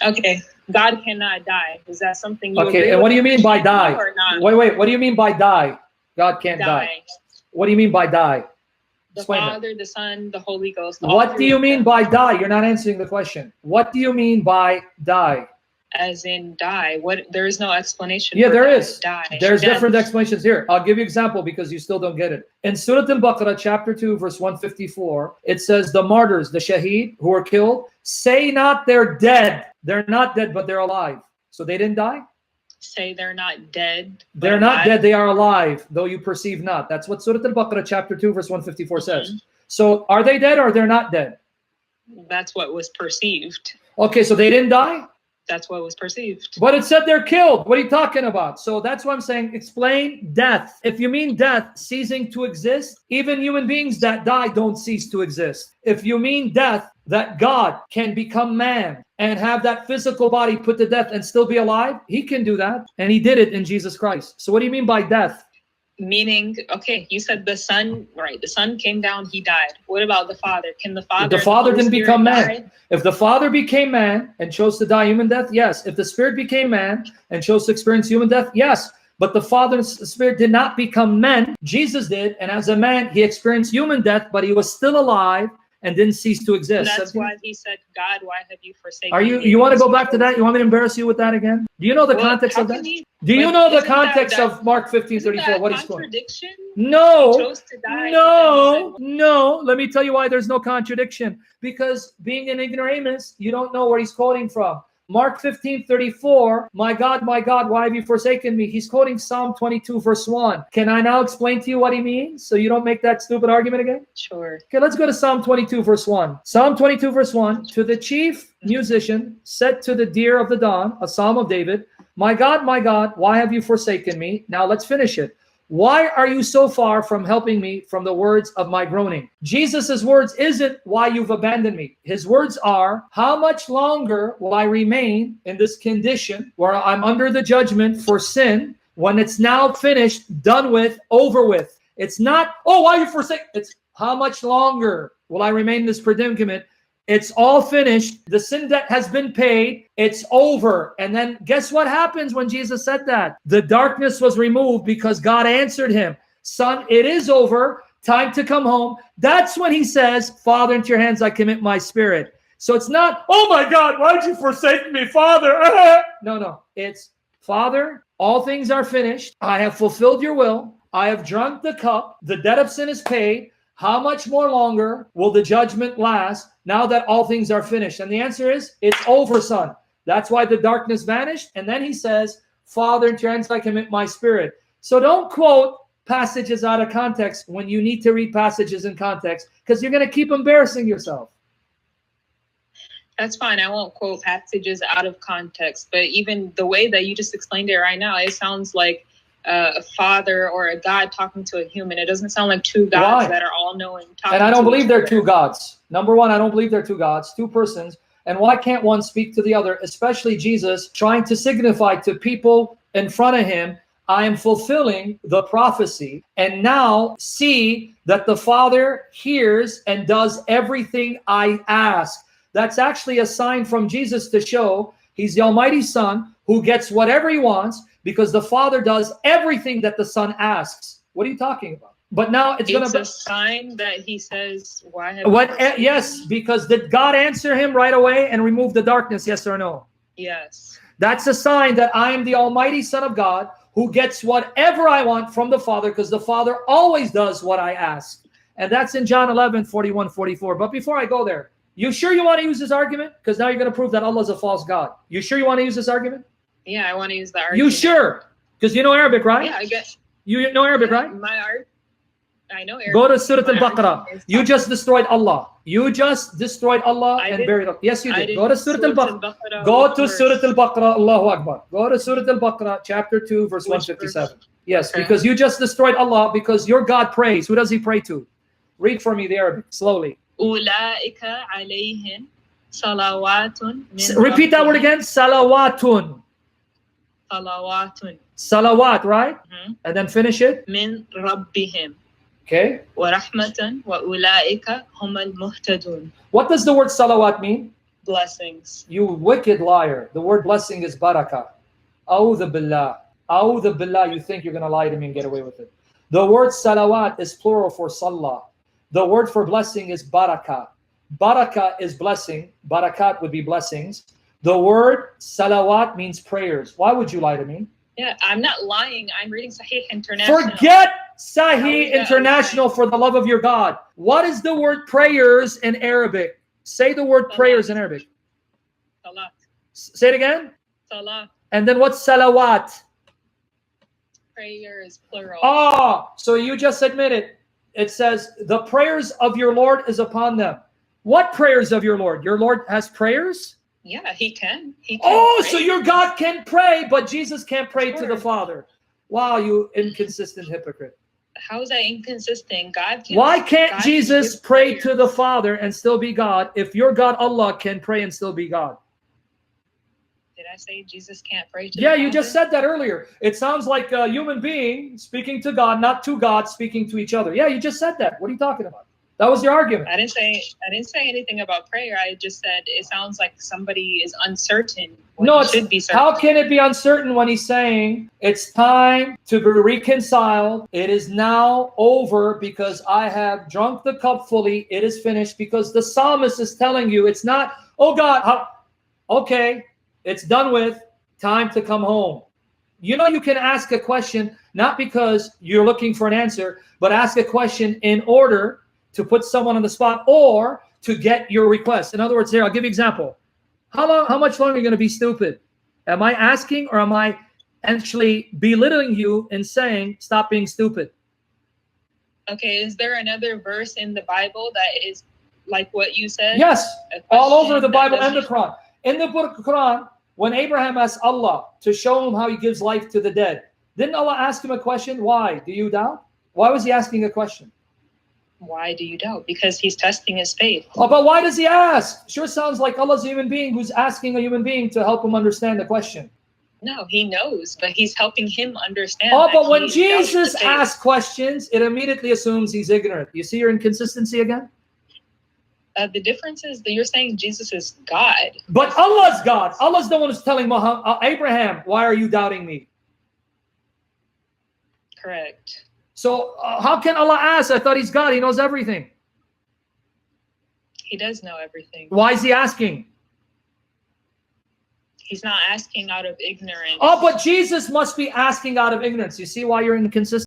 Okay, God cannot die. Is that something you Okay, agree and what with do you mean by die? or not? Wait, what do you mean by die? God can't die. What do you mean by die? The Explain that. Father, the Son, the Holy Ghost. What do you mean by die? You're not answering the question. What do you mean by die? As in die. What? There is no explanation. Yeah, for there that. is. Die. There's Death. different explanations here. I'll give you an example because you still don't get it. In Surah Al-Baqarah, chapter 2, verse 154, it says the martyrs, the shaheed who were killed, say not they're dead. They're not dead, but they're alive. So they didn't die? Say they're not dead. They're not dead, they are alive, though you perceive not. That's what Surah Al-Baqarah, chapter 2, verse 154 says. So are they dead or they're not dead? That's what was perceived. Okay, so they didn't die? That's what was perceived. But it said they're killed. What are you talking about? So that's what I'm saying. Explain death. If you mean death ceasing to exist, even human beings that die don't cease to exist. If you mean death, that God can become man and have that physical body put to death and still be alive, he can do that. And he did it in Jesus Christ. So what do you mean by death? Meaning, okay, you said the Son, right? The Son came down, he died. What about the Father? Can the Father? The Father didn't become man. Die? If the Father became man and chose to die human death, yes. If the Spirit became man and chose to experience human death, yes. But the Father and the Spirit did not become men. Jesus did, and as a man, he experienced human death, but he was still alive and didn't cease to exist. That's why he said, God, why have you forsaken me? You want to go back to that? You want me to embarrass you with that again? Do you know the context of that? Do you know the context of Mark 15:34? What he's going? Contradiction? No, no. Let me tell you why there's no contradiction. Because being an ignoramus, you don't know where he's quoting from. Mark 15:34, my God, why have you forsaken me? He's quoting Psalm 22, verse 1. Can I now explain to you what he means so you don't make that stupid argument again? Sure. Okay, let's go to Psalm 22, verse 1. Psalm 22, verse 1, to the chief musician, said to the deer of the dawn, a psalm of David, my God, why have you forsaken me? Now let's finish it. Why are you so far from helping me from the words of my groaning? Jesus's words isn't why you've abandoned me. His words are, how much longer will I remain in this condition where I'm under the judgment for sin when it's now finished, done with, over with? It's not, oh, why are you forsaken? It's how much longer will I remain in this predicament? It's all finished. The sin debt has been paid. It's over. And then guess what happens when Jesus said that? The darkness was removed because God answered him. Son, it is over. Time to come home. That's when he says, Father, into your hands I commit my spirit. So it's not, oh my God, why did you forsake me, Father? No. It's, Father, all things are finished. I have fulfilled your will. I have drunk the cup. The debt of sin is paid. How much more longer will the judgment last now that all things are finished? And the answer is, it's over, son. That's why the darkness vanished. And then he says, Father, into your hands I commit my spirit. So don't quote passages out of context when you need to read passages in context, because you're going to keep embarrassing yourself. That's fine. I won't quote passages out of context. But even the way that you just explained it right now, it sounds like a father or a God talking to a human. It doesn't sound like two gods that are all knowing. And I don't believe they're two gods. Number one, I don't believe they're two gods, two persons. And why can't one speak to the other, especially Jesus trying to signify to people in front of him, I am fulfilling the prophecy, and now see that the Father hears and does everything I ask. That's actually a sign from Jesus to show he's the Almighty Son who gets whatever he wants, because the Father does everything that the Son asks. What are you talking about? But now it's going to be a sign that he says, why have yes, because did God answer him right away and remove the darkness? Yes or no? Yes. That's a sign that I am the Almighty Son of God who gets whatever I want from the Father, because the Father always does what I ask. And that's in John 11, 41, 44. But before I go there, you sure you want to use this argument? Because now you're going to prove that Allah is a false God. You sure you want to use this argument? Yeah, I want to use the argument. You sure? Because you know Arabic, right? Yeah, I guess. You know Arabic, right? I know Arabic. Go to Surah Al-Baqarah. You just destroyed Allah. You just destroyed Allah and buried Allah. Yes, you did. Go to Surah Al-Baqarah. Go to Surah Al-Baqarah. Allahu Akbar. Go to Surah Al-Baqarah, chapter 2, verse 157. Yes, because you just destroyed Allah because your God prays. Who does he pray to? Read for me the Arabic, slowly. أُولَٰئِكَ عَلَيْهِمْ صَلَوَاتٌ. Repeat that word again. Salawatun. Salawatun. Salawat, right? And then finish it. Min rabbihim. Okay. Wa rahmatan wa ulaika humul muhtadun. What does the word salawat mean? blessings. You wicked liar. The word blessing is barakah. A'udhu billah. A'udhu billah. You think you're going to lie to me and get away with it. The word salawat is plural for salah. The word for blessing is barakah. Barakah is blessing. Barakat would be blessings. The word salawat means prayers. Why would you lie to me? Yeah, I'm not lying. I'm reading Sahih International. Forget Sahih International, for the love of your God. What is the word prayers in Arabic? Say the word prayers in Arabic. Salat. Say it again. Salah. And then what's salawat? Prayer is plural. Oh, so you just admitted. It says the prayers of your Lord is upon them. What prayers of your Lord? Your Lord has prayers? Yeah, he can. Oh, pray. so your God can pray, but Jesus can't pray to the Father. Wow, you inconsistent hypocrite. How is that inconsistent? God can. Why can't God Jesus can pray to the Father and still be God if your God Allah can pray and still be God? Did I say Jesus can't pray to Yeah, the you Father? just said that earlier. It sounds like a human being speaking to God, not two gods speaking to each other. Yeah, you just said that. What are you talking about? That was your argument. I didn't say anything about prayer. I just said it sounds like somebody is uncertain. No, it should be certain. How can it be uncertain when he's saying it's time to be reconciled? It is now over because I have drunk the cup fully. It is finished, because the psalmist is telling you it's not, oh God, okay, it's done with, time to come home. You know, you can ask a question not because you're looking for an answer, but ask a question in order to put someone on the spot or to get your request. In other words, here, I'll give you an example. How much longer are you going to be stupid? Am I asking, or am I actually belittling you and saying, stop being stupid? Okay, is there another verse in the Bible that is like what you said? Yes, all over the Bible and the Quran. In the book of Quran, when Abraham asked Allah to show him how he gives life to the dead, didn't Allah ask him a question? Why? Do you doubt? Why was he asking a question? Why do you doubt? Because he's testing his faith. Oh, but why does he ask? Sure sounds like Allah's a human being who's asking a human being to help him understand the question. No, he knows, but he's helping him understand. Oh, but when Jesus asks questions, it immediately assumes he's ignorant. You see your inconsistency again? The difference is that you're saying Jesus is God. But Allah's God. Allah's the one who's telling Abraham, why are you doubting me? Correct. So how can Allah ask? I thought he's God. He knows everything. He does know everything. Why is he asking? He's not asking out of ignorance. Oh, but Jesus must be asking out of ignorance. You see why you're inconsistent?